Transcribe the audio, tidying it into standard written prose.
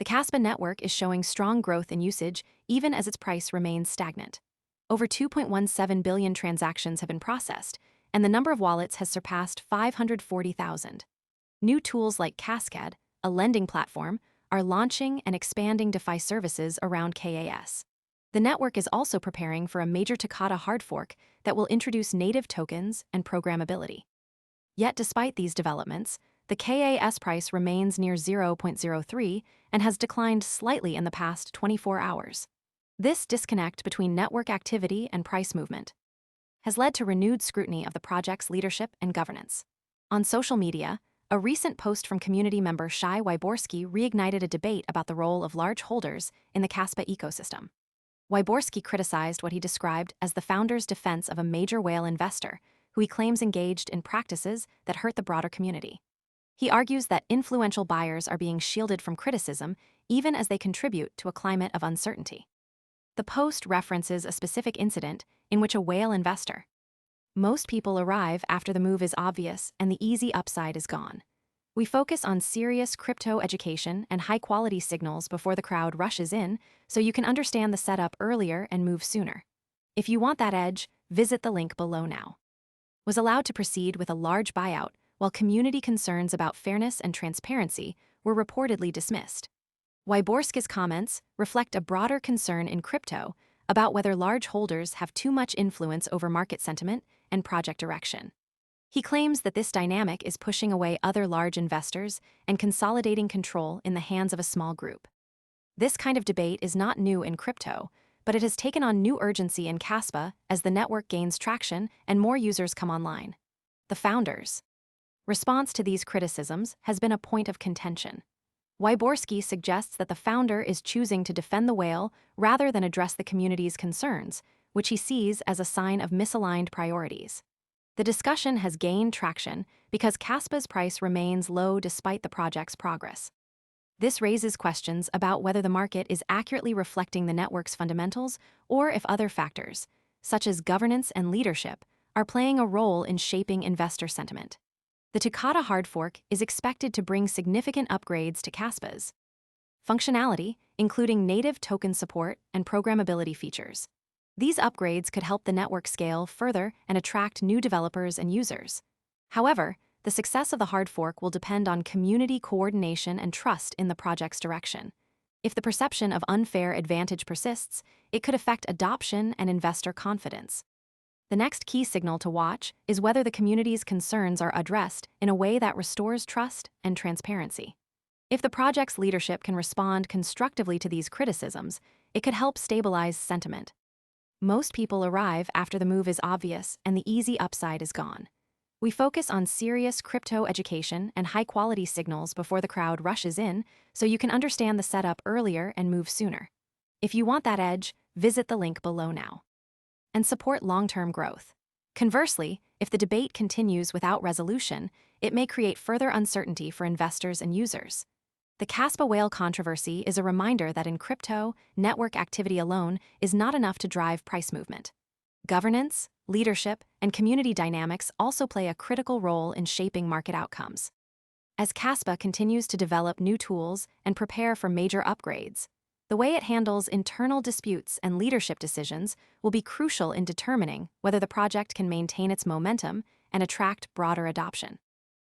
The Kaspa network is showing strong growth in usage even as its price remains stagnant. Over 2.17 billion transactions have been processed, and the number of wallets has surpassed 540,000. New tools like Cascade, a lending platform, are launching and expanding DeFi services around KAS. The network is also preparing for a major Takata hard fork that will introduce native tokens and programmability. Yet despite these developments, the KAS price remains near 0.03 and has declined slightly in the past 24 hours. This disconnect between network activity and price movement has led to renewed scrutiny of the project's leadership and governance. On social media, a recent post from community member Shai Wyborski reignited a debate about the role of large holders in the Kaspa ecosystem. Wyborski criticized what he described as the founder's defense of a major whale investor, who he claims engaged in practices that hurt the broader community. He argues that influential buyers are being shielded from criticism even as they contribute to a climate of uncertainty. The post references a specific incident in which a whale investor. Most people arrive after the move is obvious and the easy upside is gone. We focus on serious crypto education and high-quality signals before the crowd rushes in, so you can understand the setup earlier and move sooner. If you want that edge, visit the link below now. Was allowed to proceed with a large buyout, while community concerns about fairness and transparency were reportedly dismissed. Wyborski's comments reflect a broader concern in crypto about whether large holders have too much influence over market sentiment and project direction. He claims that this dynamic is pushing away other large investors and consolidating control in the hands of a small group. This kind of debate is not new in crypto, but it has taken on new urgency in Kaspa as the network gains traction and more users come online. The founders' response to these criticisms has been a point of contention. Wyborski suggests that the founder is choosing to defend the whale rather than address the community's concerns, which he sees as a sign of misaligned priorities. The discussion has gained traction because Kaspa's price remains low despite the project's progress. This raises questions about whether the market is accurately reflecting the network's fundamentals or if other factors, such as governance and leadership, are playing a role in shaping investor sentiment. The Takata hard fork is expected to bring significant upgrades to Kaspa's functionality, including native token support and programmability features. These upgrades could help the network scale further and attract new developers and users. However, the success of the hard fork will depend on community coordination and trust in the project's direction. If the perception of unfair advantage persists, it could affect adoption and investor confidence. The next key signal to watch is whether the community's concerns are addressed in a way that restores trust and transparency. If the project's leadership can respond constructively to these criticisms, it could help stabilize sentiment. Most people arrive after the move is obvious and the easy upside is gone. We focus on serious crypto education and high-quality signals before the crowd rushes in, so you can understand the setup earlier and move sooner. If you want that edge, visit the link below now. And support long-term growth. Conversely, if the debate continues without resolution, it may create further uncertainty for investors and users. The Kaspa Whale controversy is a reminder that in crypto, network activity alone is not enough to drive price movement. Governance, leadership, and community dynamics also play a critical role in shaping market outcomes. As Kaspa continues to develop new tools and prepare for major upgrades, the way it handles internal disputes and leadership decisions will be crucial in determining whether the project can maintain its momentum and attract broader adoption.